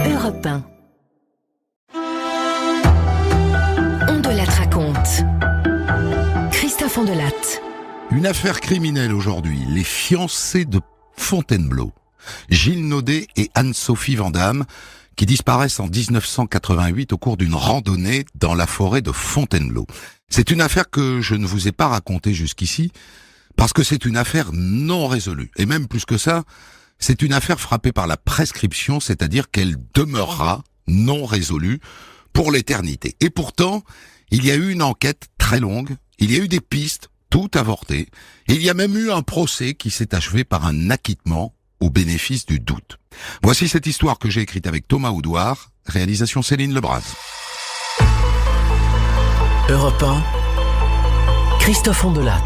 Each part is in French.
Europe 1. Ondelat raconte. Christophe Ondelat. Une affaire criminelle aujourd'hui, les fiancés de Fontainebleau, Gilles Naudet et Anne-Sophie Vandamme, qui disparaissent en 1988 au cours d'une randonnée dans la forêt de Fontainebleau. C'est une affaire que je ne vous ai pas racontée jusqu'ici, parce que c'est une affaire non résolue. Et même plus que ça, c'est une affaire frappée par la prescription, c'est-à-dire qu'elle demeurera non résolue pour l'éternité. Et pourtant, il y a eu une enquête très longue, il y a eu des pistes, tout avorté, et il y a même eu un procès qui s'est achevé par un acquittement au bénéfice du doute. Voici cette histoire que j'ai écrite avec Thomas Oudouard, réalisation Céline Lebras. Europe 1, Christophe Ondelat.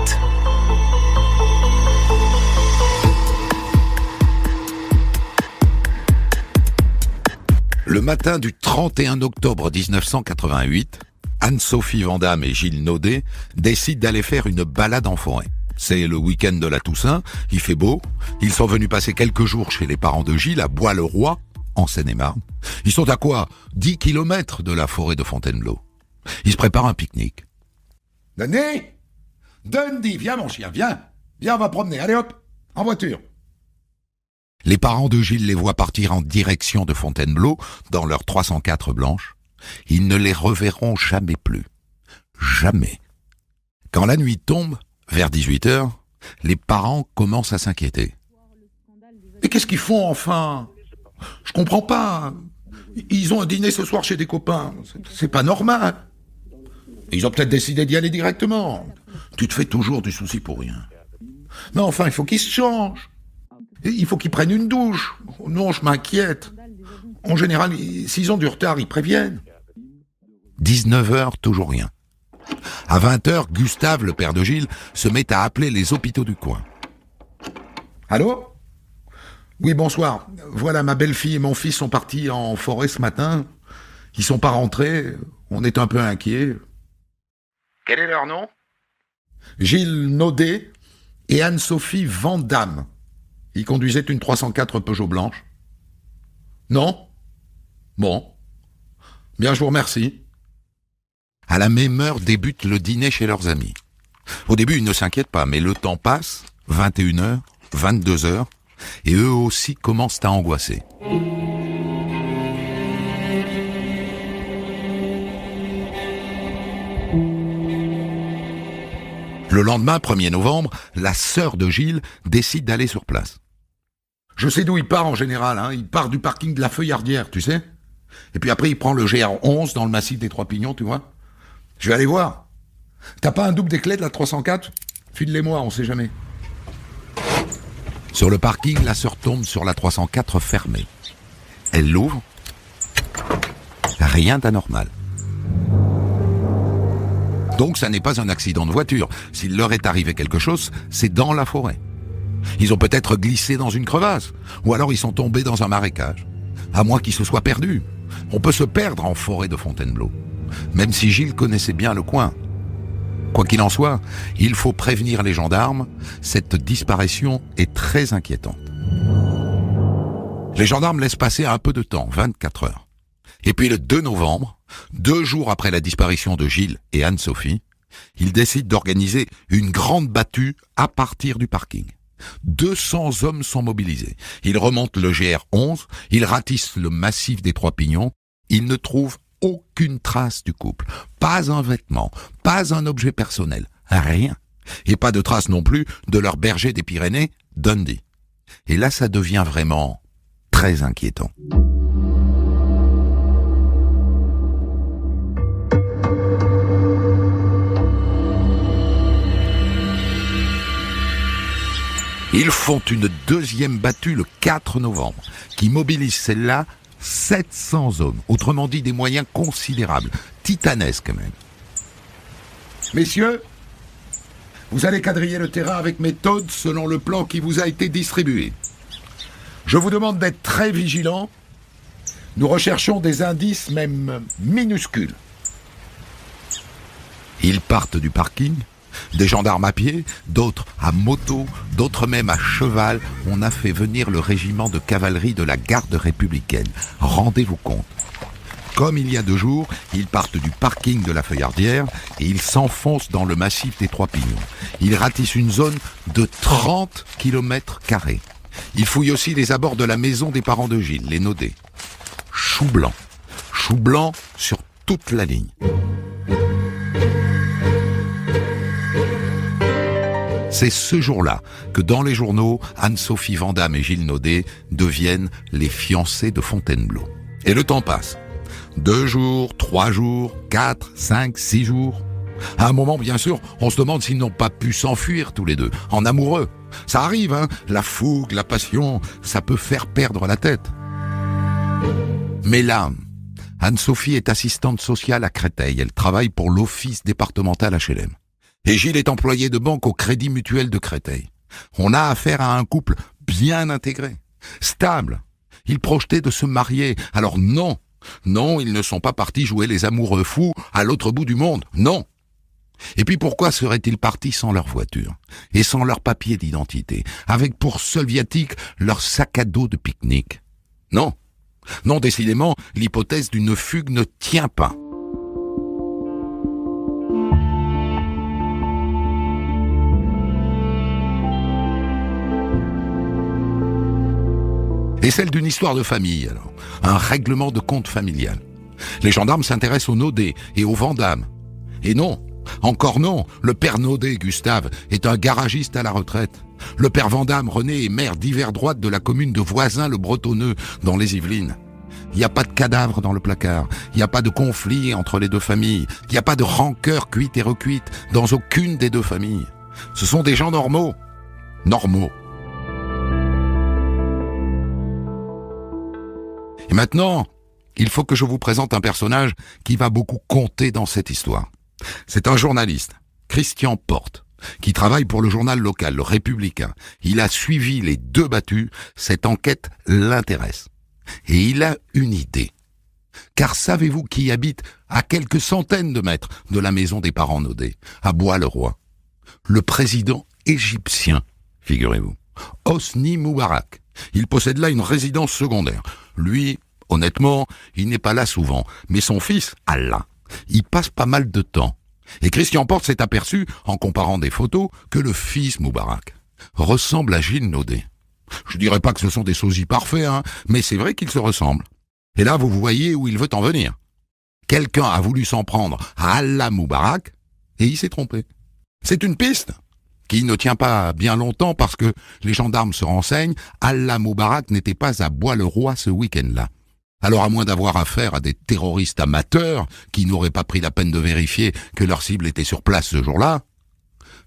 Le matin du 31 octobre 1988, Anne-Sophie Vandamme et Gilles Naudet décident d'aller faire une balade en forêt. C'est le week-end de la Toussaint, il fait beau, ils sont venus passer quelques jours chez les parents de Gilles à Bois-le-Roi, en Seine-et-Marne. Ils sont à quoi 10 kilomètres de la forêt de Fontainebleau. Ils se préparent un pique-nique. Dundee, viens mon chien, viens, on va promener, allez hop, en voiture. Les parents de Gilles les voient partir en direction de Fontainebleau dans leur 304 blanche. Ils ne les reverront jamais plus. Jamais. Quand la nuit tombe, vers 18h, les parents commencent à s'inquiéter. Mais qu'est-ce qu'ils font enfin ? Je comprends pas. Ils ont un dîner ce soir chez des copains. C'est pas normal. Ils ont peut-être décidé d'y aller directement. Tu te fais toujours du souci pour rien. Mais enfin, il faut qu'ils se changent. Il faut qu'ils prennent une douche. Non, je m'inquiète. En général, s'ils ont du retard, ils préviennent. 19h, toujours rien. À 20h, Gustave, le père de Gilles, se met à appeler les hôpitaux du coin. Allô ? Oui, bonsoir. Voilà, ma belle-fille et mon fils sont partis en forêt ce matin. Ils sont pas rentrés. On est un peu inquiets. Quel est leur nom ? Gilles Naudet et Anne-Sophie Vandamme. Ils conduisaient une 304 Peugeot blanche. Non ? Bon. Bien, je vous remercie. À la même heure débute le dîner chez leurs amis. Au début, ils ne s'inquiètent pas, mais le temps passe, 21h, 22h, et eux aussi commencent à angoisser. Le lendemain, 1er novembre, la sœur de Gilles décide d'aller sur place. Je sais d'où il part en général, il part du parking de la Feuillardière, tu sais. Et puis après, il prend le GR11 dans le massif des Trois Pignons, tu vois. Je vais aller voir. T'as pas un double des clés de la 304 ? File-les-moi, on sait jamais. Sur le parking, la sœur tombe sur la 304 fermée. Elle l'ouvre. Rien d'anormal. Donc ça n'est pas un accident de voiture. S'il leur est arrivé quelque chose, c'est dans la forêt. Ils ont peut-être glissé dans une crevasse. Ou alors ils sont tombés dans un marécage. À moins qu'ils se soient perdus. On peut se perdre en forêt de Fontainebleau. Même si Gilles connaissait bien le coin. Quoi qu'il en soit, il faut prévenir les gendarmes, cette disparition est très inquiétante. Les gendarmes laissent passer un peu de temps, 24 heures. Et puis le 2 novembre, 2 jours après la disparition de Gilles et Anne-Sophie, ils décident d'organiser une grande battue à partir du parking. 200 hommes sont mobilisés. Ils remontent le GR11, ils ratissent le massif des Trois Pignons, ils ne trouvent aucune trace du couple. Pas un vêtement, pas un objet personnel, rien. Et pas de trace non plus de leur berger des Pyrénées, Dundee. Et là, ça devient vraiment très inquiétant. Ils font une deuxième battue le 4 novembre, qui mobilise celle-là 700 hommes, autrement dit des moyens considérables, titanesques même. Messieurs, vous allez quadriller le terrain avec méthode selon le plan qui vous a été distribué. Je vous demande d'être très vigilants. Nous recherchons des indices même minuscules. Ils partent du parking, Des gendarmes à pied, d'autres à moto, d'autres même à cheval. On a fait venir le régiment de cavalerie de la garde républicaine. Rendez-vous compte. Comme il y a 2 jours, ils partent du parking de la Feuillardière et ils s'enfoncent dans le massif des Trois Pignons. Ils ratissent une zone de 30 km². Ils fouillent aussi les abords de la maison des parents de Gilles, les Naudet. Chou blanc sur toute la ligne. C'est ce jour-là que dans les journaux, Anne-Sophie Vandamme et Gilles Naudet deviennent les fiancés de Fontainebleau. Et le temps passe. 2 jours, 3 jours, 4, 5, 6 jours. À un moment, bien sûr, on se demande s'ils n'ont pas pu s'enfuir tous les deux, en amoureux. Ça arrive, hein, la fougue, la passion, ça peut faire perdre la tête. Mais là, Anne-Sophie est assistante sociale à Créteil. Elle travaille pour l'office départemental HLM. Et Gilles est employé de banque au Crédit Mutuel de Créteil. On a affaire à un couple bien intégré, stable. Ils projetaient de se marier. Alors non, ils ne sont pas partis jouer les amoureux fous à l'autre bout du monde. Non. Et puis pourquoi seraient-ils partis sans leur voiture et sans leur papier d'identité, avec pour seul viatique leur sac à dos de pique-nique? Non, décidément, l'hypothèse d'une fugue ne tient pas. Et celle d'une histoire de famille, alors. Un règlement de compte familial. Les gendarmes s'intéressent aux Naudet et aux Vandamme. Et non, encore non, le père Naudet, Gustave, est un garagiste à la retraite. Le père Vandamme, René, est maire d'Yverdroite de la commune de Voisins-le-Bretonneux, dans les Yvelines. Il n'y a pas de cadavre dans le placard, il n'y a pas de conflit entre les 2 familles, il n'y a pas de rancœur cuite et recuite dans aucune des 2 familles. Ce sont des gens normaux. Et maintenant, il faut que je vous présente un personnage qui va beaucoup compter dans cette histoire. C'est un journaliste, Christian Porte, qui travaille pour le journal local, le Républicain. Il a suivi les 2 battus, cette enquête l'intéresse. Et il a une idée. Car savez-vous qui habite à quelques centaines de mètres de la maison des parents Naudet, à Bois-le-Roi? Le président égyptien, figurez-vous, Hosni Moubarak. Il possède là une résidence secondaire. Lui, honnêtement, il n'est pas là souvent. Mais son fils, Allah, il passe pas mal de temps. Et Christian Porte s'est aperçu, en comparant des photos, que le fils Moubarak ressemble à Gilles Naudet. Je dirais pas que ce sont des sosies parfaits, hein, mais c'est vrai qu'ils se ressemblent. Et là, vous voyez où il veut en venir. Quelqu'un a voulu s'en prendre à Allah Moubarak, et il s'est trompé. C'est une piste qui ne tient pas bien longtemps parce que les gendarmes se renseignent, Allah Moubarak n'était pas à Bois-le-Roi ce week-end-là. Alors à moins d'avoir affaire à des terroristes amateurs qui n'auraient pas pris la peine de vérifier que leur cible était sur place ce jour-là,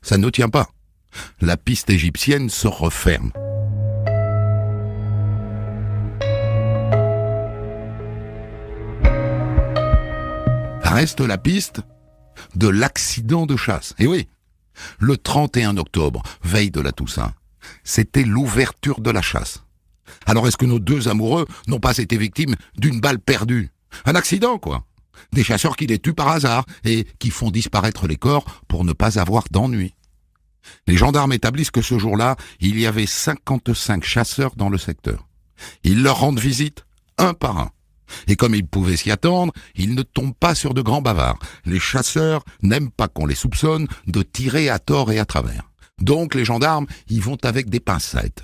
ça ne tient pas. La piste égyptienne se referme. Reste la piste de l'accident de chasse. Et oui, le 31 octobre, veille de la Toussaint, c'était l'ouverture de la chasse. Alors est-ce que nos 2 amoureux n'ont pas été victimes d'une balle perdue? Un accident, quoi. Des chasseurs qui les tuent par hasard et qui font disparaître les corps pour ne pas avoir d'ennui. Les gendarmes établissent que ce jour-là, il y avait 55 chasseurs dans le secteur. Ils leur rendent visite un par un. Et comme ils pouvaient s'y attendre, ils ne tombent pas sur de grands bavards. Les chasseurs n'aiment pas qu'on les soupçonne de tirer à tort et à travers. Donc les gendarmes y vont avec des pincettes.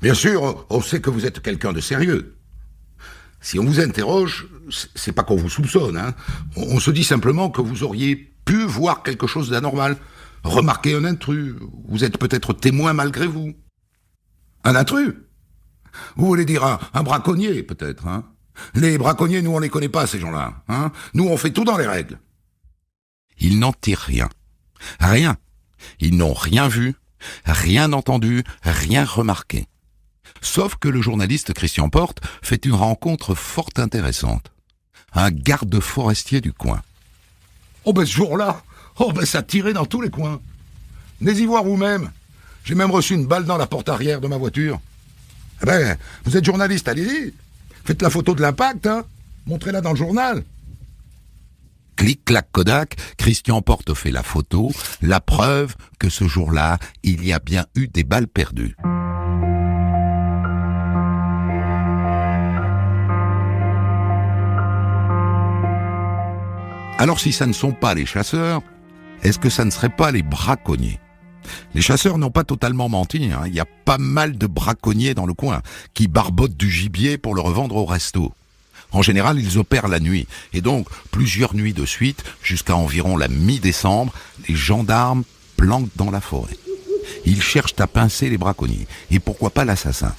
Bien sûr, on sait que vous êtes quelqu'un de sérieux. Si on vous interroge, c'est pas qu'on vous soupçonne, hein. On se dit simplement que vous auriez pu voir quelque chose d'anormal, remarquer un intrus. Vous êtes peut-être témoin malgré vous. Un intrus? Vous voulez dire un braconnier, peut-être, hein? Les braconniers, nous, on les connaît pas, ces gens-là, hein? Nous, on fait tout dans les règles. Ils n'en tirent rien. Rien. Ils n'ont rien vu, rien entendu, rien remarqué. Sauf que le journaliste Christian Porte fait une rencontre fort intéressante. Un garde forestier du coin. Oh ben ce jour-là, ça tirait dans tous les coins. Venez y voir vous-même. J'ai même reçu une balle dans la porte arrière de ma voiture. Eh ben, vous êtes journaliste, allez-y. Faites la photo de l'impact, hein. Montrez-la dans le journal. Clic, clac, Kodak, Christian Porte fait la photo, la preuve que ce jour-là, il y a bien eu des balles perdues. Alors si ça ne sont pas les chasseurs, est-ce que ça ne serait pas les braconniers ? Les chasseurs n'ont pas totalement menti, hein. Il y a pas mal de braconniers dans le coin qui barbotent du gibier pour le revendre au resto. En général, ils opèrent la nuit, et donc plusieurs nuits de suite, jusqu'à environ la mi-décembre, les gendarmes planquent dans la forêt. Ils cherchent à pincer les braconniers, et pourquoi pas l'assassin.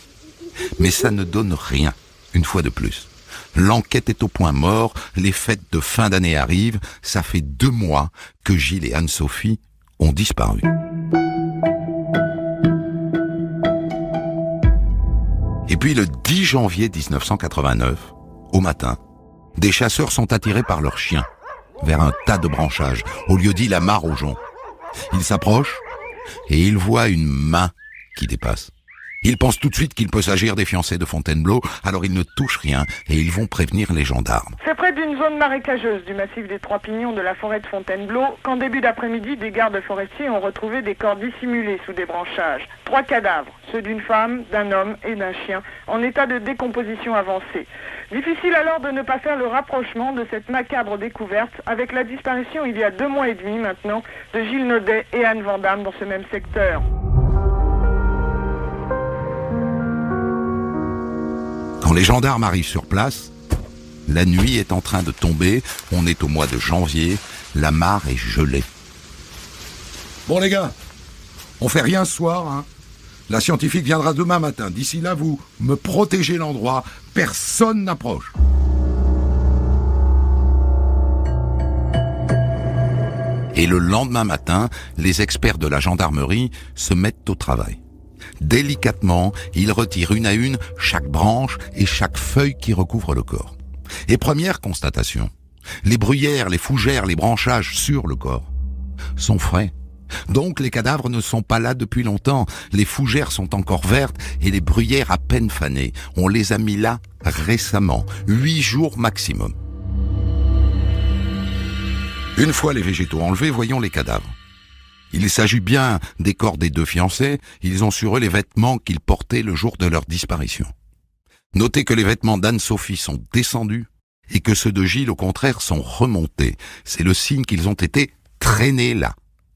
Mais ça ne donne rien, une fois de plus. L'enquête est au point mort, les fêtes de fin d'année arrivent, ça fait 2 mois que Gilles et Anne-Sophie ont disparu. Et puis le 10 janvier 1989, au matin, des chasseurs sont attirés par leurs chiens vers un tas de branchages, au lieu-dit la mare aux joncs. Ils s'approchent et ils voient une main qui dépasse. Ils pensent tout de suite qu'il peut s'agir des fiancés de Fontainebleau, alors ils ne touchent rien et ils vont prévenir les gendarmes. C'est près d'une zone marécageuse du massif des Trois Pignons de la forêt de Fontainebleau qu'en début d'après-midi, des gardes forestiers ont retrouvé des corps dissimulés sous des branchages. 3 cadavres, ceux d'une femme, d'un homme et d'un chien, en état de décomposition avancée. Difficile alors de ne pas faire le rapprochement de cette macabre découverte avec la disparition il y a 2 mois et demi maintenant de Gilles Naudet et Anne Vandamme dans ce même secteur. Quand les gendarmes arrivent sur place, la nuit est en train de tomber, on est au mois de janvier, la mare est gelée. Bon les gars, on fait rien ce soir, hein. La scientifique viendra demain matin. D'ici là, vous me protégez l'endroit, personne n'approche. Et le lendemain matin, les experts de la gendarmerie se mettent au travail. Délicatement, ils retirent une à une chaque branche et chaque feuille qui recouvre le corps. Et première constatation, les bruyères, les fougères, les branchages sur le corps sont frais. Donc les cadavres ne sont pas là depuis longtemps, les fougères sont encore vertes et les bruyères à peine fanées. On les a mis là récemment, 8 jours maximum. Une fois les végétaux enlevés, voyons les cadavres. Il s'agit bien des corps des 2 fiancés, ils ont sur eux les vêtements qu'ils portaient le jour de leur disparition. Notez que les vêtements d'Anne-Sophie sont descendus et que ceux de Gilles, au contraire, sont remontés. C'est le signe qu'ils ont été traînés là,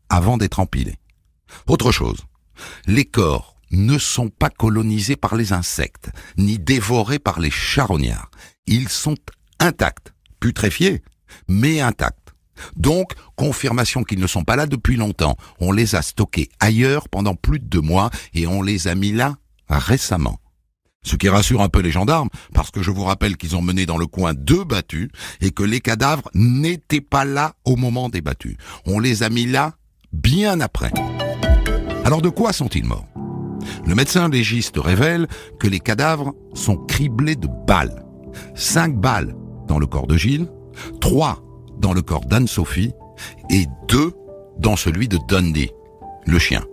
avant d'être empilés. Autre chose, les corps ne sont pas colonisés par les insectes, ni dévorés par les charognards. Ils sont intacts, putréfiés, mais intacts. Donc, confirmation qu'ils ne sont pas là depuis longtemps. On les a stockés ailleurs pendant plus de 2 mois et on les a mis là récemment. Ce qui rassure un peu les gendarmes, parce que je vous rappelle qu'ils ont mené dans le coin 2 battues et que les cadavres n'étaient pas là au moment des battues. On les a mis là bien après. Alors de quoi sont-ils morts ? Le médecin légiste révèle que les cadavres sont criblés de balles. 5 balles dans le corps de Gilles, 3 dans le corps d'Anne-Sophie et 2 dans celui de Dundee, le chien.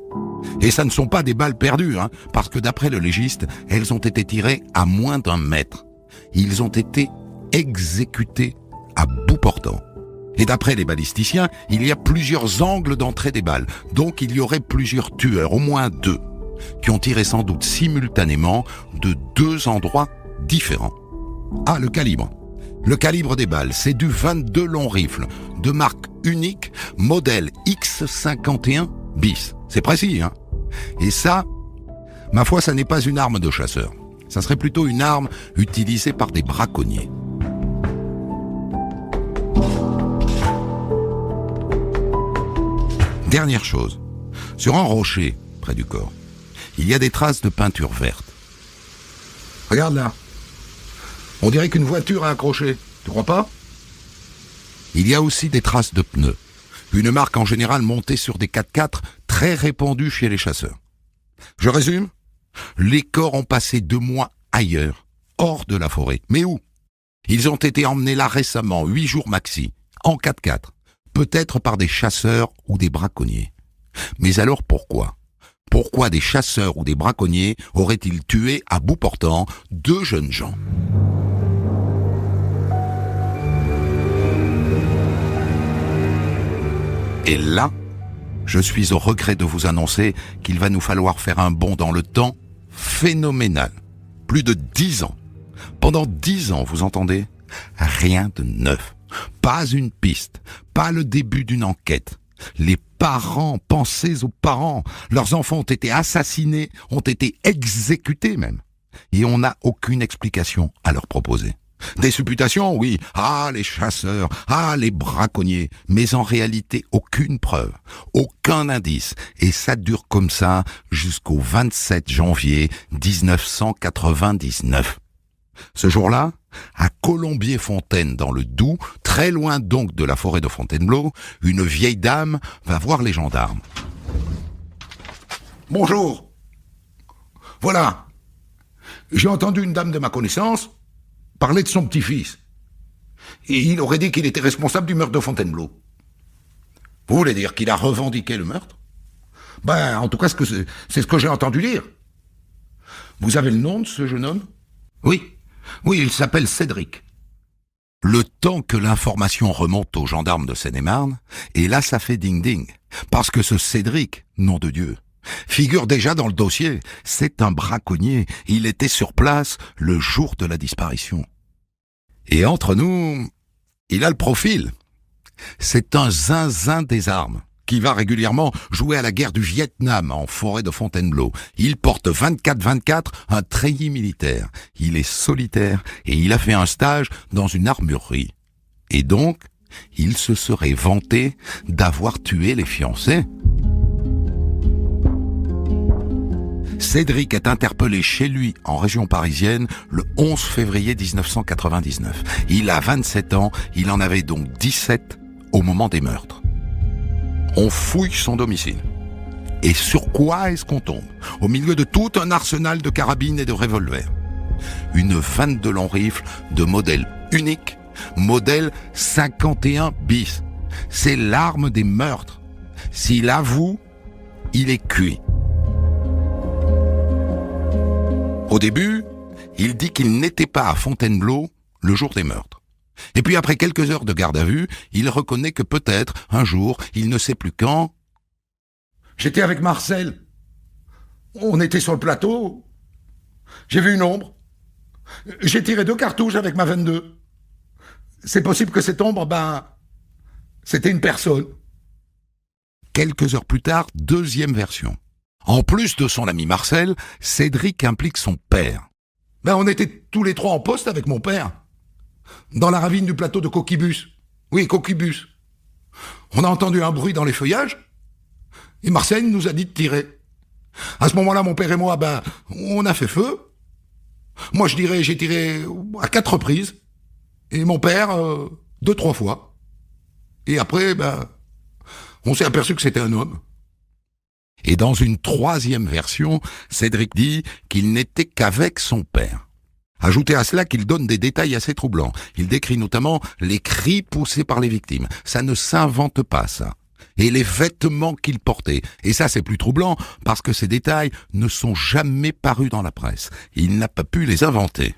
Et ça ne sont pas des balles perdues, hein, parce que d'après le légiste, elles ont été tirées à moins d'1 mètre. Ils ont été exécutés à bout portant. Et d'après les balisticiens, il y a plusieurs angles d'entrée des balles, donc il y aurait plusieurs tueurs, au moins 2, qui ont tiré sans doute simultanément de 2 endroits différents. Ah, le calibre. Le calibre des balles, c'est du 22 long rifle, de marque unique, modèle X51 bis. C'est précis, hein ? Et ça, ma foi, ça n'est pas une arme de chasseur. Ça serait plutôt une arme utilisée par des braconniers. Dernière chose, sur un rocher près du corps, il y a des traces de peinture verte. Regarde là. On dirait qu'une voiture a accroché. Tu crois pas ? Il y a aussi des traces de pneus. Une marque en général montée sur des 4x4 très répandue chez les chasseurs. Je résume. Les corps ont passé 2 mois ailleurs, hors de la forêt. Mais où ? Ils ont été emmenés là récemment, 8 jours maxi, en 4x4. Peut-être par des chasseurs ou des braconniers. Mais alors pourquoi ? Pourquoi des chasseurs ou des braconniers auraient-ils tué à bout portant 2 jeunes gens ? Et là, je suis au regret de vous annoncer qu'il va nous falloir faire un bond dans le temps phénoménal. Plus de 10 ans. Pendant 10 ans, vous entendez ? Rien de neuf. Pas une piste. Pas le début d'une enquête. Les parents, pensez aux parents. Leurs enfants ont été assassinés, ont été exécutés même. Et on n'a aucune explication à leur proposer. Des supputations, oui. Ah, les chasseurs, ah, les braconniers. Mais en réalité, aucune preuve, aucun indice. Et ça dure comme ça jusqu'au 27 janvier 1999. Ce jour-là, à Colombier-Fontaine dans le Doubs, très loin donc de la forêt de Fontainebleau, une vieille dame va voir les gendarmes. Bonjour. Voilà. J'ai entendu une dame de ma connaissance parler de son petit-fils. Et il aurait dit qu'il était responsable du meurtre de Fontainebleau. Vous voulez dire qu'il a revendiqué le meurtre ? Ben, en tout cas, c'est ce que j'ai entendu dire. Vous avez le nom de ce jeune homme ? Oui, il s'appelle Cédric. Le temps que l'information remonte aux gendarmes de Seine-et-Marne, et là ça fait ding-ding, parce que ce Cédric, nom de Dieu, figure déjà dans le dossier. C'est un braconnier, il était sur place le jour de la disparition. Et entre nous, il a le profil. C'est un zinzin des armes, qui va régulièrement jouer à la guerre du Vietnam en forêt de Fontainebleau. Il porte 24-24 un treillis militaire. Il est solitaire et il a fait un stage dans une armurerie. Et donc, il se serait vanté d'avoir tué les fiancés. Cédric est interpellé chez lui en région parisienne le 11 février 1999. Il a 27 ans, il en avait donc 17 au moment des meurtres. On fouille son domicile. Et sur quoi est-ce qu'on tombe ? Au milieu de tout un arsenal de carabines et de revolvers. Une 22 long rifle de modèle unique, modèle 51 bis. C'est l'arme des meurtres. S'il avoue, il est cuit. Au début, il dit qu'il n'était pas à Fontainebleau le jour des meurtres. Et puis après quelques heures de garde à vue, il reconnaît que peut-être, un jour, il ne sait plus quand... J'étais avec Marcel. On était sur le plateau. J'ai vu une ombre. J'ai tiré 2 cartouches avec ma 22. C'est possible que cette ombre, c'était une personne. Quelques heures plus tard, deuxième version. En plus de son ami Marcel, Cédric implique son père. On était tous les 3 en poste avec mon père. Dans la ravine du plateau de Coquibus. Oui, Coquibus. On a entendu un bruit dans les feuillages. Et Marcel nous a dit de tirer. À ce moment-là, mon père et moi, on a fait feu. Moi, je dirais, j'ai tiré à 4 reprises. Et mon père, 2-3 fois. Et après, on s'est aperçu que c'était un homme. Et dans une troisième version, Cédric dit qu'il n'était qu'avec son père. Ajoutez à cela qu'il donne des détails assez troublants. Il décrit notamment les cris poussés par les victimes. Ça ne s'invente pas, ça. Et les vêtements qu'il portait. Et ça, c'est plus troublant, parce que ces détails ne sont jamais parus dans la presse. Il n'a pas pu les inventer.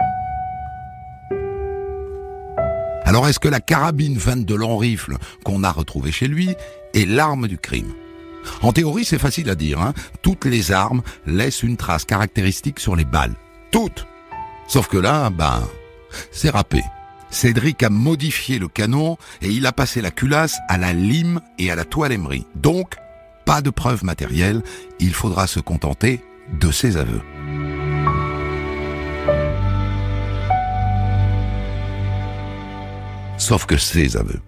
Alors, est-ce que la carabine 22 long rifle qu'on a retrouvée chez lui est l'arme du crime ? En théorie, c'est facile à dire. Toutes les armes laissent une trace caractéristique sur les balles. Toutes. Sauf que là, c'est râpé. Cédric a modifié le canon et il a passé la culasse à la lime et à la toile émery. Donc, pas de preuves matérielles, il faudra se contenter de ses aveux. Sauf que ses aveux,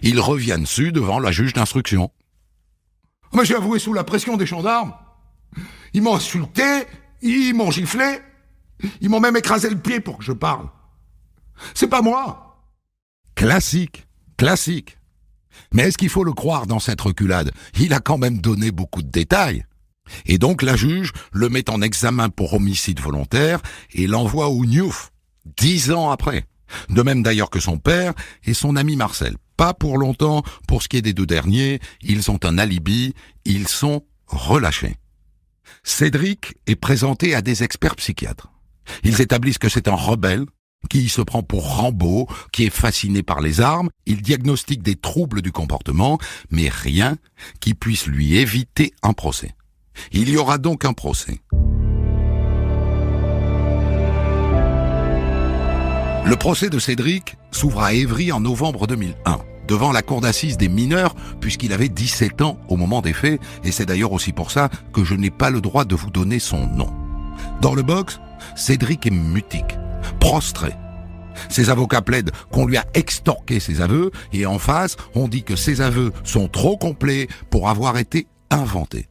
il revient dessus devant la juge d'instruction. Mais j'ai avoué sous la pression des gendarmes. Ils m'ont insulté, ils m'ont giflé, ils m'ont même écrasé le pied pour que je parle. C'est pas moi. Classique. Mais est-ce qu'il faut le croire dans cette reculade ? Il a quand même donné beaucoup de détails. Et donc la juge le met en examen pour homicide volontaire et l'envoie au Niouf, 10 ans après. De même d'ailleurs que son père et son ami Marcel. Pas pour longtemps, pour ce qui est des 2 derniers, ils ont un alibi, ils sont relâchés. Cédric est présenté à des experts psychiatres. Ils établissent que c'est un rebelle, qui se prend pour Rambo, qui est fasciné par les armes, il diagnostique des troubles du comportement, mais rien qui puisse lui éviter un procès. Il y aura donc un procès. Le procès de Cédric s'ouvre à Évry en novembre 2001, devant la cour d'assises des mineurs, puisqu'il avait 17 ans au moment des faits, et c'est d'ailleurs aussi pour ça que je n'ai pas le droit de vous donner son nom. Dans le box, Cédric est mutique, prostré. Ses avocats plaident qu'on lui a extorqué ses aveux, et en face, on dit que ses aveux sont trop complets pour avoir été inventés.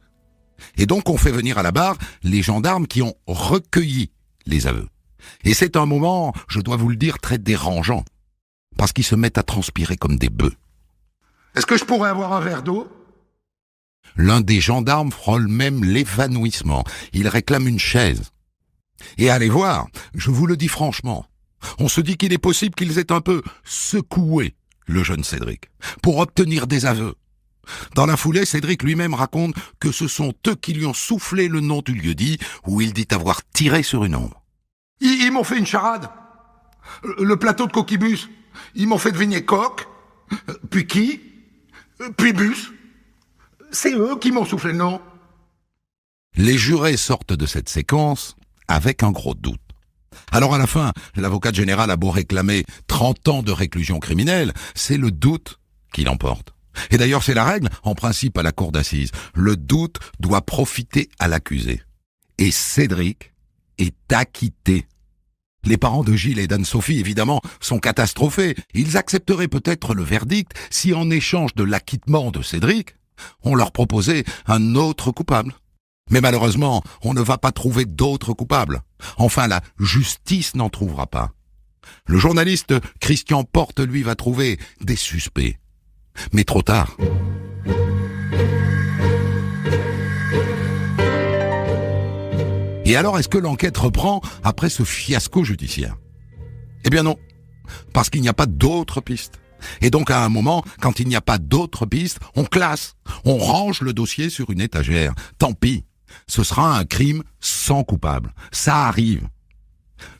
Et donc on fait venir à la barre les gendarmes qui ont recueilli les aveux. Et c'est un moment, je dois vous le dire, très dérangeant, parce qu'ils se mettent à transpirer comme des bœufs. Est-ce que je pourrais avoir un verre d'eau ? L'un des gendarmes frôle même l'évanouissement. Il réclame une chaise. Et allez voir, je vous le dis franchement, on se dit qu'il est possible qu'ils aient un peu secoué le jeune Cédric pour obtenir des aveux. Dans la foulée, Cédric lui-même raconte que ce sont eux qui lui ont soufflé le nom du lieu-dit où il dit avoir tiré sur une ombre. Ils m'ont fait une charade. Le plateau de Coquibus. Ils m'ont fait deviner coq, puis qui, puis bus. C'est eux qui m'ont soufflé le nom. Les jurés sortent de cette séquence avec un gros doute. Alors à la fin, l'avocat général a beau réclamer 30 ans de réclusion criminelle, c'est le doute qui l'emporte. Et d'ailleurs c'est la règle, en principe à la cour d'assises. Le doute doit profiter à l'accusé. Et Cédric est acquitté. Les parents de Gilles et d'Anne-Sophie, évidemment, sont catastrophés. Ils accepteraient peut-être le verdict si, en échange de l'acquittement de Cédric, on leur proposait un autre coupable. Mais malheureusement, on ne va pas trouver d'autres coupables. Enfin, la justice n'en trouvera pas. Le journaliste Christian Porte, lui, va trouver des suspects. Mais trop tard. Et alors, est-ce que l'enquête reprend après ce fiasco judiciaire ? Eh bien non, parce qu'il n'y a pas d'autres pistes. Et donc à un moment, quand il n'y a pas d'autres pistes, on classe, on range le dossier sur une étagère. Tant pis, ce sera un crime sans coupable. Ça arrive.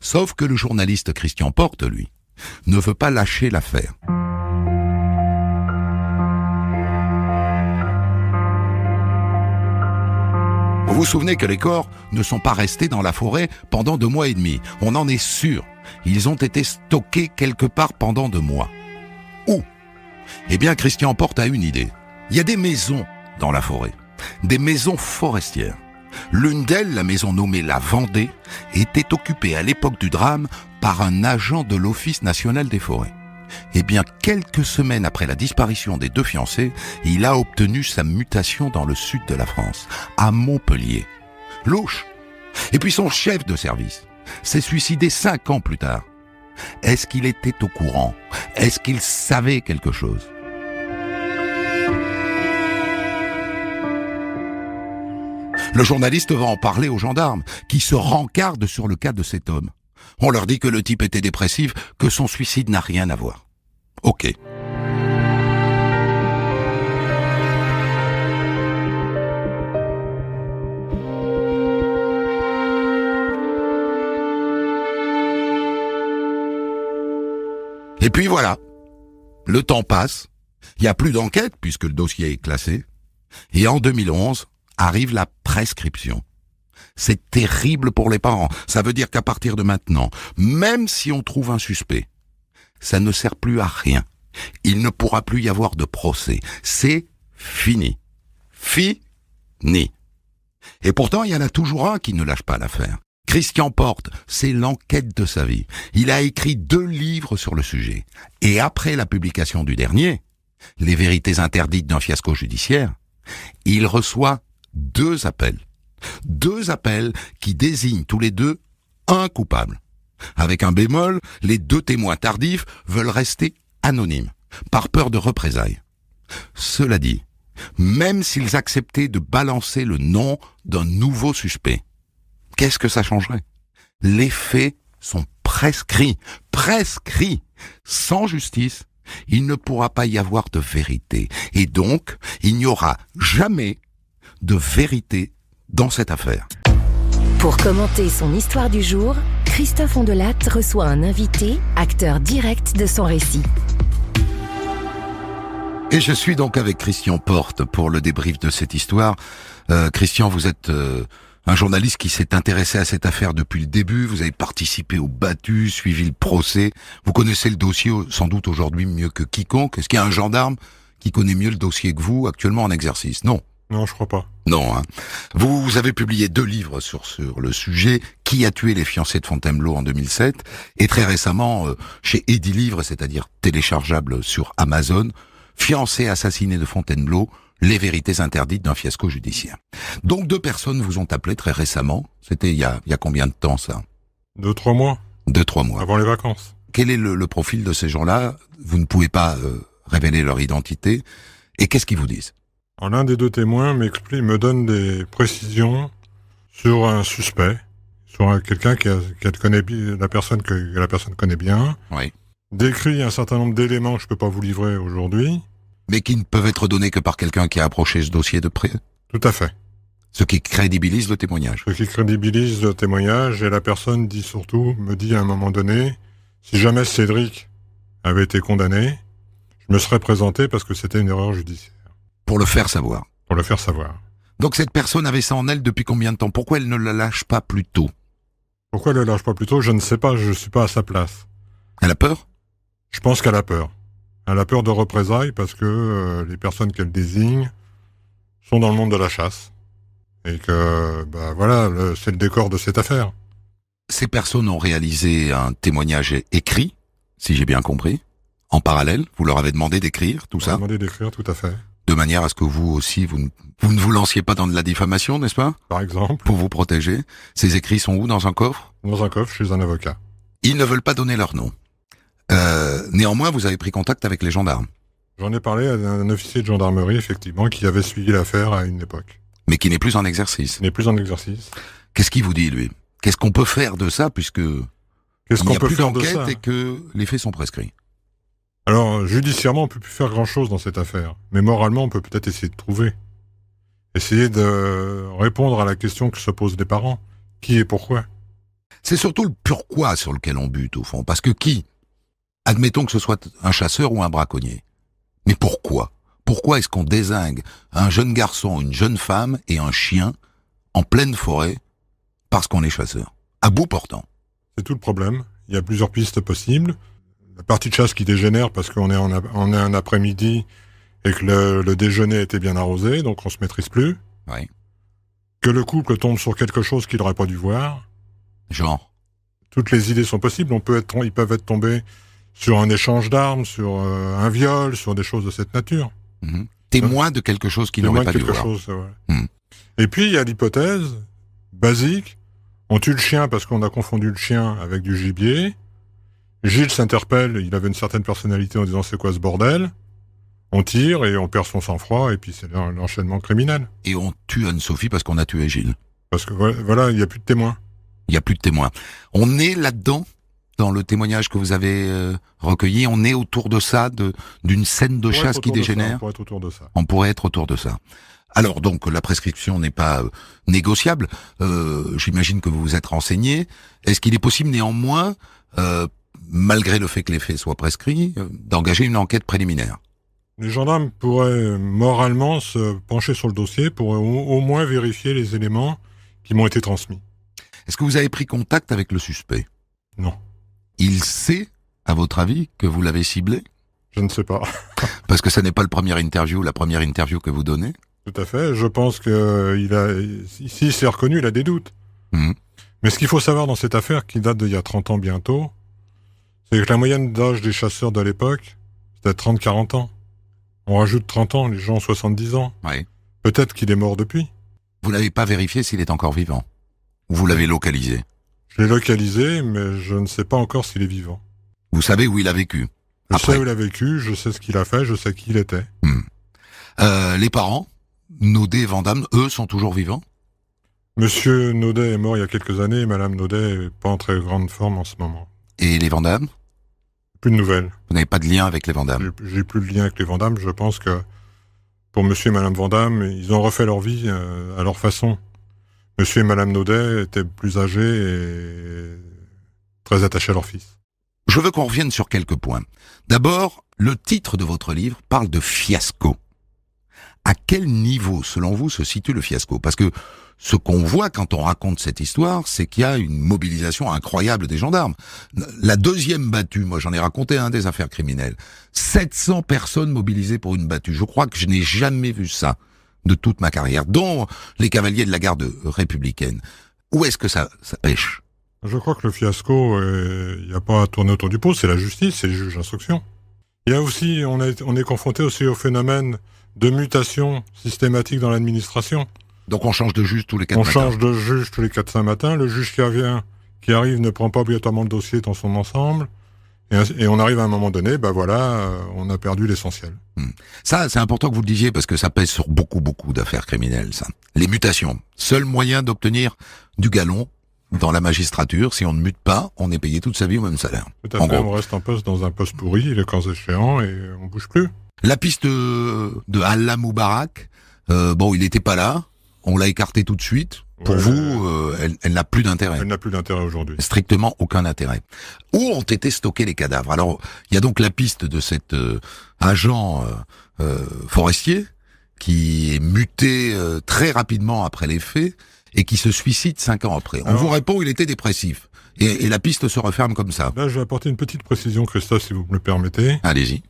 Sauf que le journaliste Christian Porte, lui, ne veut pas lâcher l'affaire. Vous vous souvenez que les corps ne sont pas restés dans la forêt pendant 2 mois et demi. On en est sûr. Ils ont été stockés quelque part pendant 2 mois. Où ? Eh bien, Christian Porte a une idée. Il y a des maisons dans la forêt. Des maisons forestières. L'une d'elles, la maison nommée La Vendée, était occupée à l'époque du drame par un agent de l'Office national des forêts. Eh bien, quelques semaines après la disparition des 2 fiancés, il a obtenu sa mutation dans le sud de la France, à Montpellier. Louche. Et puis son chef de service s'est suicidé 5 ans plus tard. Est-ce qu'il était au courant ? Est-ce qu'il savait quelque chose ? Le journaliste va en parler aux gendarmes, qui se rencardent sur le cas de cet homme. On leur dit que le type était dépressif, que son suicide n'a rien à voir. Ok. Et puis voilà. Le temps passe. Il n'y a plus d'enquête puisque le dossier est classé. Et en 2011, arrive la prescription. C'est terrible pour les parents. Ça veut dire qu'à partir de maintenant, même si on trouve un suspect, ça ne sert plus à rien. Il ne pourra plus y avoir de procès. C'est fini. Fini. Et pourtant, il y en a toujours un qui ne lâche pas l'affaire. Christian Porte, c'est l'enquête de sa vie. Il a écrit 2 livres sur le sujet. Et après la publication du dernier, Les vérités interdites d'un fiasco judiciaire, il reçoit 2 appels. 2 appels qui désignent tous les 2 un coupable. Avec un bémol, les 2 témoins tardifs veulent rester anonymes, par peur de représailles. Cela dit, même s'ils acceptaient de balancer le nom d'un nouveau suspect, qu'est-ce que ça changerait ? Les faits sont prescrits. Sans justice, il ne pourra pas y avoir de vérité. Et donc, il n'y aura jamais de vérité dans cette affaire. Pour commenter son histoire du jour, Christophe Ondelat reçoit un invité, acteur direct de son récit. Et je suis donc avec Christian Porte pour le débrief de cette histoire. Christian, vous êtes un journaliste qui s'est intéressé à cette affaire depuis le début. Vous avez participé au battu, suivi le procès. Vous connaissez le dossier sans doute aujourd'hui mieux que quiconque. Est-ce qu'il y a un gendarme qui connaît mieux le dossier que vous actuellement en exercice? Non. Non, je crois pas. Non, hein. Vous avez publié 2 livres sur le sujet, Qui a tué les fiancés de Fontainebleau en 2007, et très récemment, chez Edilivre, c'est-à-dire téléchargeable sur Amazon, Fiancés assassinés de Fontainebleau, les vérités interdites d'un fiasco judiciaire. Donc 2 personnes vous ont appelé très récemment. C'était il y a combien de temps ça? 2-3 mois. 2-3 mois. Avant les vacances. Quel est le profil de ces gens-là? Vous ne pouvez pas révéler leur identité. Et qu'est-ce qu'ils vous disent? Alors, l'un des 2 témoins me donne des précisions sur un suspect, sur quelqu'un qu'elle connaît bien, la personne que la personne connaît bien. Oui. Décrit un certain nombre d'éléments que je peux pas vous livrer aujourd'hui. Mais qui ne peuvent être donnés que par quelqu'un qui a approché ce dossier de près. Tout à fait. Ce qui crédibilise le témoignage. Ce qui crédibilise le témoignage, et la personne me dit à un moment donné, si jamais Cédric avait été condamné, je me serais présenté parce que c'était une erreur judiciaire. Pour le faire savoir. Pour le faire savoir. Donc cette personne avait ça en elle depuis combien de temps? Pourquoi elle ne la lâche pas plus tôt? Pourquoi elle ne lâche pas plus tôt? Je ne sais pas, je suis pas à sa place. Elle a peur? Je pense qu'elle a peur. Elle a peur de représailles parce que les personnes qu'elle désigne sont dans le monde de la chasse. Et que, c'est le décor de cette affaire. Ces personnes ont réalisé un témoignage écrit, si j'ai bien compris. En parallèle, vous leur avez demandé d'écrire tout ça? Demandé d'écrire, tout à fait. De manière à ce que vous aussi, vous ne vous lanciez pas dans de la diffamation, n'est-ce pas? Par exemple. Pour vous protéger. Ces écrits sont où? Dans un coffre? Dans un coffre, chez un avocat. Ils ne veulent pas donner leur nom. Néanmoins, vous avez pris contact avec les gendarmes. J'en ai parlé à un officier de gendarmerie, effectivement, qui avait suivi l'affaire à une époque. Mais qui n'est plus en exercice. Il n'est plus en exercice. Qu'est-ce qu'il vous dit, lui? Qu'est-ce qu'on peut faire de ça, puisque Qu'est-ce il qu'on n'y a peut plus faire de d'enquête ça? et que les faits sont prescrits? Alors, judiciairement, on peut plus faire grand-chose dans cette affaire. Mais moralement, on peut peut-être essayer de trouver. Essayer de répondre à la question que se posent les parents. Qui et pourquoi? C'est surtout le pourquoi sur lequel on bute, au fond. Parce que qui? Admettons que ce soit un chasseur ou un braconnier. Mais pourquoi? Pourquoi est-ce qu'on dézingue un jeune garçon, une jeune femme et un chien en pleine forêt parce qu'on est chasseur? À bout portant. C'est tout le problème. Il y a plusieurs pistes possibles. La partie de chasse qui dégénère parce qu'on est on est un après-midi et que le déjeuner était bien arrosé, donc on se maîtrise plus. Oui. Que le couple tombe sur quelque chose qu'il n'aurait pas dû voir. Genre? Toutes les idées sont possibles. Ils peuvent être tombés sur un échange d'armes, sur un viol, sur des choses de cette nature. Mm-hmm. Témoin de quelque chose qu'il n'aurait pas dû voir. Et puis, il y a l'hypothèse basique. On tue le chien parce qu'on a confondu le chien avec du gibier. Gilles s'interpelle, il avait une certaine personnalité en disant « c'est quoi ce bordel ?» On tire et on perd son sang-froid et puis c'est l'enchaînement criminel. Et on tue Anne-Sophie parce qu'on a tué Gilles. Parce que voilà, il n'y a plus de témoins. Il n'y a plus de témoins. On est là-dedans, dans le témoignage que vous avez recueilli, on est autour de ça, d'une scène de chasse qui dégénère. On pourrait être autour de ça. On pourrait être autour de ça. Alors donc, la prescription n'est pas négociable. J'imagine que vous vous êtes renseigné. Est-ce qu'il est possible néanmoins, malgré le fait que les faits soient prescrits, d'engager une enquête préliminaire? Les gendarmes pourraient moralement se pencher sur le dossier pour au moins vérifier les éléments qui m'ont été transmis. Est-ce que vous avez pris contact avec le suspect? Non. Il sait, à votre avis, que vous l'avez ciblé? Je ne sais pas. Parce que ça n'est pas la première interview que vous donnez? Tout à fait. Je pense que s'il s'est reconnu, il a des doutes. Mmh. Mais ce qu'il faut savoir dans cette affaire, qui date d'il y a 30 ans bientôt, c'est que la moyenne d'âge des chasseurs de l'époque, c'était 30-40 ans. On rajoute 30 ans, les gens ont 70 ans. Oui. Peut-être qu'il est mort depuis. Vous n'avez pas vérifié s'il est encore vivant? Ou vous l'avez localisé? Je l'ai localisé, mais je ne sais pas encore s'il est vivant. Vous savez où il a vécu? Je sais où il a vécu, je sais ce qu'il a fait, je sais qui il était. Les parents, Naudet et Vandamme, eux, sont toujours vivants? Monsieur Naudet est mort il y a quelques années, et Madame Naudet n'est pas en très grande forme en ce moment. Et les Vandamme? Plus de nouvelles. Vous n'avez pas de lien avec les Vandamme? J'ai plus de lien avec les Vandamme. Je pense que pour Monsieur et Madame Vandamme, ils ont refait leur vie à leur façon. Monsieur et Madame Naudet étaient plus âgés et très attachés à leur fils. Je veux qu'on revienne sur quelques points. D'abord, le titre de votre livre parle de fiasco. À quel niveau, selon vous, se situe le fiasco? Parce que ce qu'on voit quand on raconte cette histoire, c'est qu'il y a une mobilisation incroyable des gendarmes. La deuxième battue, moi j'en ai raconté des affaires criminelles. 700 personnes mobilisées pour une battue. Je crois que je n'ai jamais vu ça de toute ma carrière, dont les cavaliers de la garde républicaine. Où est-ce que ça pêche? Je crois que le fiasco, il n'y a pas à tourner autour du pot, c'est la justice, c'est les juges d'instruction. Il y a aussi, on est confronté aussi au phénomène de mutation systématique dans l'administration. Donc on change de juge tous les 4 matins. On change de juge tous les 4-5 matins. Le juge qui arrive ne prend pas obligatoirement le dossier dans son ensemble. Et on arrive à un moment donné, on a perdu l'essentiel. Ça, c'est important que vous le disiez parce que ça pèse sur beaucoup d'affaires criminelles, ça. Les mutations. Seul moyen d'obtenir du galon dans la magistrature. Si on ne mute pas, on est payé toute sa vie au même salaire. Tout à fait, on reste dans un poste pourri, le cas échéant, et on bouge plus. La piste de Allah Moubarak, il n'était pas là. On l'a écarté tout de suite. Pour vous, elle n'a plus d'intérêt. Elle n'a plus d'intérêt aujourd'hui. Strictement aucun intérêt. Où ont été stockés les cadavres? Alors, il y a donc la piste de cet agent forestier qui est muté très rapidement après les faits et qui se suicide 5 ans après. On vous répond, il était dépressif. Et la piste se referme comme ça. Là, je vais apporter une petite précision, Christophe, si vous me le permettez. Allez-y.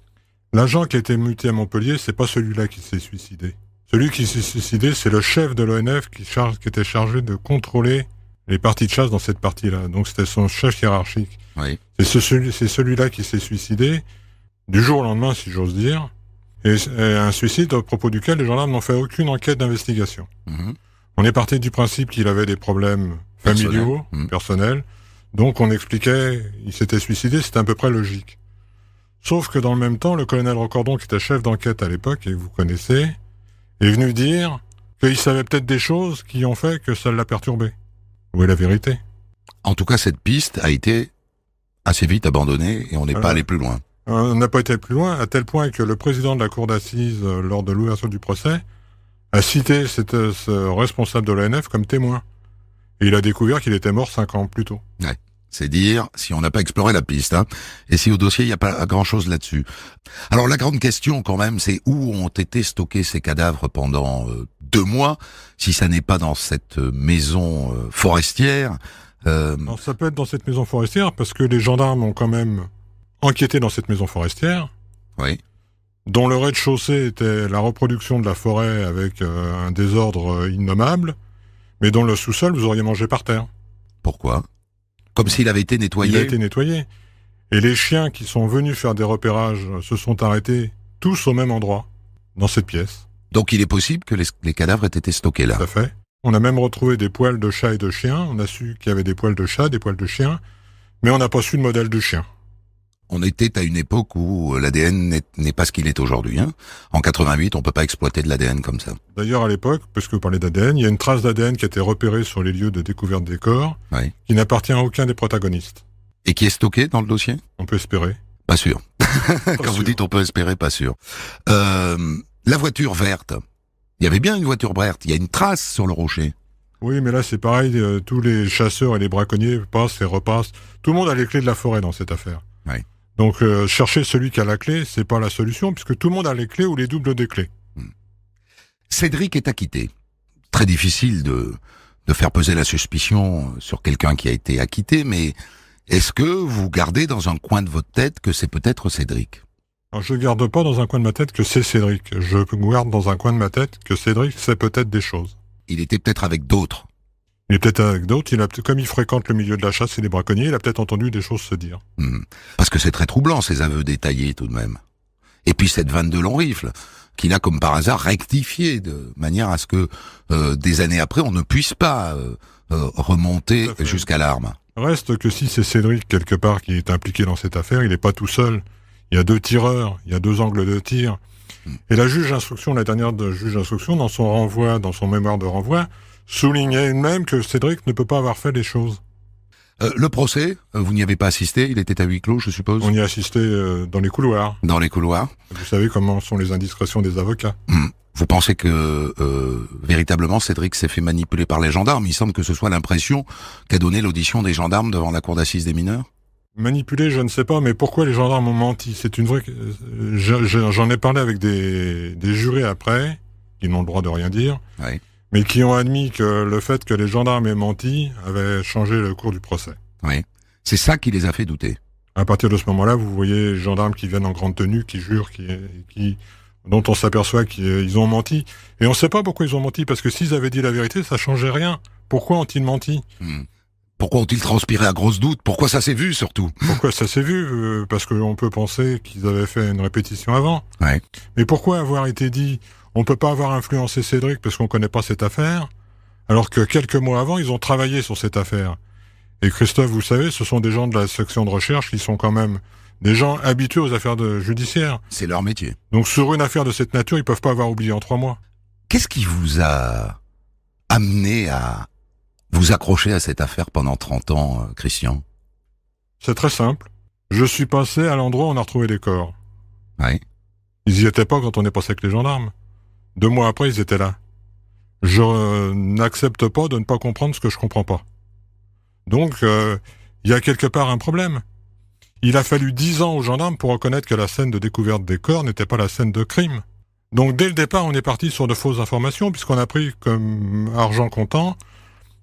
L'agent qui a été muté à Montpellier, c'est pas celui-là qui s'est suicidé. Celui qui s'est suicidé, c'est le chef de l'ONF qui était chargé de contrôler les parties de chasse dans cette partie-là. Donc c'était son chef hiérarchique. Oui. C'est celui-là qui s'est suicidé, du jour au lendemain, si j'ose dire, et un suicide au propos duquel les gendarmes n'ont fait aucune enquête d'investigation. Mmh. On est parti du principe qu'il avait des problèmes familiaux, personnels, donc on expliquait, il s'était suicidé, c'était à peu près logique. Sauf que dans le même temps, le colonel Recordon, qui était chef d'enquête à l'époque, et que vous connaissez, est venu dire qu'il savait peut-être des choses qui ont fait que ça l'a perturbé. Où est la vérité? En tout cas, cette piste a été assez vite abandonnée et on n'est pas allé plus loin. On n'a pas été plus loin, à tel point que le président de la cour d'assises, lors de l'ouverture du procès, a cité ce responsable de l'ONF comme témoin. Et il a découvert qu'il était mort 5 ans plus tôt. Ouais. C'est dire si on n'a pas exploré la piste, et si au dossier il n'y a pas grand-chose là-dessus. Alors la grande question quand même, c'est où ont été stockés ces cadavres pendant 2 mois, si ça n'est pas dans cette maison forestière. Alors, ça peut être dans cette maison forestière, parce que les gendarmes ont quand même enquêté dans cette maison forestière, oui, dont le rez-de-chaussée était la reproduction de la forêt avec un désordre innommable, mais dont le sous-sol vous auriez mangé par terre. Pourquoi ? Comme s'il avait été nettoyé. Il a été nettoyé. Et les chiens qui sont venus faire des repérages se sont arrêtés tous au même endroit, dans cette pièce. Donc il est possible que les cadavres aient été stockés là. Tout à fait. On a même retrouvé des poils de chat et de chien. On a su qu'il y avait des poils de chat, des poils de chien, mais on n'a pas su le modèle du chien. On était à une époque où l'ADN n'est pas ce qu'il est aujourd'hui. En 88, on peut pas exploiter de l'ADN comme ça. D'ailleurs, à l'époque, parce que vous parlez d'ADN, il y a une trace d'ADN qui a été repérée sur les lieux de découverte des corps, oui, qui n'appartient à aucun des protagonistes. Et qui est stocké dans le dossier ? On peut espérer. Pas sûr. Quand vous dites on peut espérer, pas sûr. La voiture verte. Il y avait bien une voiture verte. Il y a une trace sur le rocher. Oui, mais là, c'est pareil. Tous les chasseurs et les braconniers passent et repassent. Tout le monde a les clés de la forêt dans cette affaire. Oui. Donc, chercher celui qui a la clé, c'est pas la solution, puisque tout le monde a les clés ou les doubles des clés. Cédric est acquitté. Très difficile de faire peser la suspicion sur quelqu'un qui a été acquitté, mais est-ce que vous gardez dans un coin de votre tête que c'est peut-être Cédric ? Alors, je garde pas dans un coin de ma tête que c'est Cédric. Je garde dans un coin de ma tête que Cédric sait peut-être des choses. Il était peut-être avec d'autres. Il est peut-être avec d'autres, comme il fréquente le milieu de la chasse et des braconniers, il a peut-être entendu des choses se dire. Parce que c'est très troublant, ces aveux détaillés tout de même. Et puis cette vanne de long rifle, qu'il a comme par hasard rectifié de manière à ce que des années après, on ne puisse pas remonter jusqu'à l'arme. Reste que si c'est Cédric, quelque part, qui est impliqué dans cette affaire, il n'est pas tout seul. Il y a 2 tireurs, il y a 2 angles de tir. Et la juge d'instruction, la dernière juge d'instruction, dans son renvoi, dans son mémoire de renvoi, soulignait même que Cédric ne peut pas avoir fait les choses. Le procès, vous n'y avez pas assisté, il était à huis clos, je suppose ? On y a assisté dans les couloirs. Dans les couloirs. Vous savez comment sont les indiscrétions des avocats. Vous pensez que véritablement Cédric s'est fait manipuler par les gendarmes ? Il semble que ce soit l'impression qu'a donnée l'audition des gendarmes devant la cour d'assises des mineurs ? Manipuler, je ne sais pas, mais pourquoi les gendarmes ont menti? C'est une vraie... J'en ai parlé avec des jurés après, qui n'ont le droit de rien dire, Oui. mais qui ont admis que le fait que les gendarmes aient menti avait changé le cours du procès. Oui. C'est ça qui les a fait douter. À partir de ce moment-là, vous voyez les gendarmes qui viennent en grande tenue, qui jurent, dont on s'aperçoit qu'ils ont menti. Et on ne sait pas pourquoi ils ont menti, parce que s'ils avaient dit la vérité, ça changeait rien. Pourquoi ont-ils menti? Pourquoi ont-ils transpiré à grosses doutes? Pourquoi ça s'est vu, surtout? Pourquoi ça s'est vu? Parce qu'on peut penser qu'ils avaient fait une répétition avant. Ouais. Mais pourquoi avoir été dit on ne peut pas avoir influencé Cédric parce qu'on ne connaît pas cette affaire, alors que quelques mois avant, ils ont travaillé sur cette affaire? Et Christophe, vous savez, ce sont des gens de la section de recherche qui sont quand même des gens habitués aux affaires judiciaires. C'est leur métier. Donc sur une affaire de cette nature, ils peuvent pas avoir oublié en 3 mois. Qu'est-ce qui vous a amené à vous accrocher à cette affaire pendant 30 ans, Christian? C'est très simple. Je suis passé à l'endroit où on a retrouvé les corps. Oui. Ils y étaient pas quand on est passé avec les gendarmes. 2 mois après, ils étaient là. Je n'accepte pas de ne pas comprendre ce que je comprends pas. Donc, il y a quelque part un problème. Il a fallu 10 ans aux gendarmes pour reconnaître que la scène de découverte des corps n'était pas la scène de crime. Donc, dès le départ, on est parti sur de fausses informations, puisqu'on a pris comme argent comptant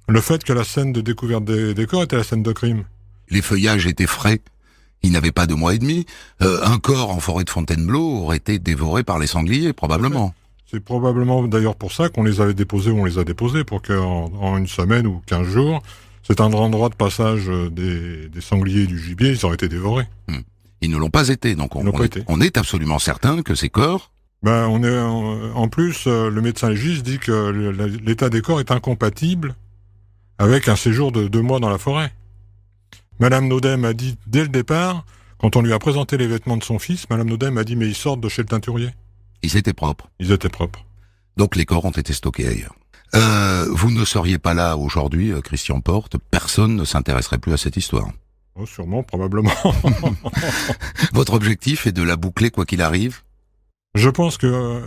le fait que la scène de découverte des corps était la scène de crime. Les feuillages étaient frais. Ils n'avaient pas 2 mois et demi. Un corps en forêt de Fontainebleau aurait été dévoré par les sangliers, probablement. C'est probablement d'ailleurs pour ça qu'on les avait déposés où on les a déposés, pour qu'en une semaine ou 15 jours, c'est un endroit de passage des sangliers et du gibier, ils auraient été dévorés. Ils ne l'ont pas été, donc on est absolument certain que ces corps... En plus, le médecin légiste dit que l'état des corps est incompatible avec un séjour de 2 mois dans la forêt. Madame Naudet m'a dit, dès le départ, quand on lui a présenté les vêtements de son fils, Madame Naudet m'a dit, mais ils sortent de chez le teinturier. Ils étaient propres. Ils étaient propres. Donc les corps ont été stockés ailleurs. Vous ne seriez pas là aujourd'hui, Christian Porte, personne ne s'intéresserait plus à cette histoire. Oh, sûrement, probablement. Votre objectif est de la boucler quoi qu'il arrive? Je pense que,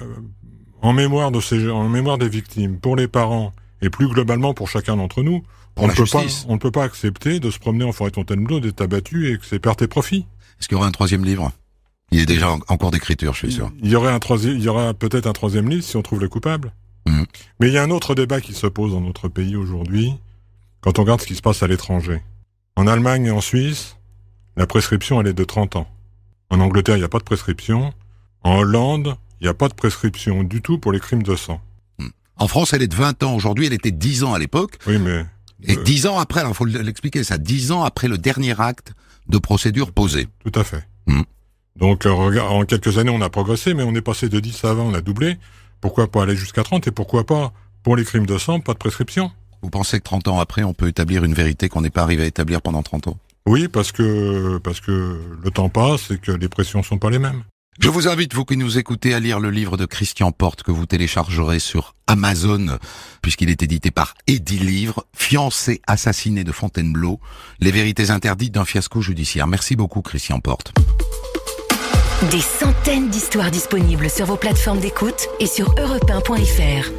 en mémoire des victimes, pour les parents, et plus globalement pour chacun d'entre nous, on ne peut pas accepter de se promener en forêt de Fontainebleau, d'être abattu et que c'est perte et profit. Est-ce qu'il y aura un 3e livre? Il est déjà en cours d'écriture, je suis sûr. Il y aura peut-être un 3e livre si on trouve les coupables. Mais il y a un autre débat qui se pose dans notre pays aujourd'hui, quand on regarde ce qui se passe à l'étranger. En Allemagne et en Suisse, la prescription, elle est de 30 ans. En Angleterre, il n'y a pas de prescription. En Hollande, il n'y a pas de prescription du tout pour les crimes de sang. En France, elle est de 20 ans aujourd'hui, elle était 10 ans à l'époque. Oui, mais... Et 10 ans après, il faut l'expliquer ça, 10 ans après le dernier acte de procédure posé. Tout à fait. Donc, en quelques années, on a progressé, mais on est passé de 10 à 20, on a doublé. Pourquoi pas aller jusqu'à 30 et pourquoi pas, pour les crimes de sang, pas de prescription? Vous pensez que 30 ans après, on peut établir une vérité qu'on n'est pas arrivé à établir pendant 30 ans? Oui, parce que le temps passe et que les pressions sont pas les mêmes. Je vous invite, vous qui nous écoutez, à lire le livre de Christian Porte que vous téléchargerez sur Amazon, puisqu'il est édité par Edilivre, Fiancé assassiné de Fontainebleau, les vérités interdites d'un fiasco judiciaire. Merci beaucoup, Christian Porte. Des centaines d'histoires disponibles sur vos plateformes d'écoute et sur europe1.fr.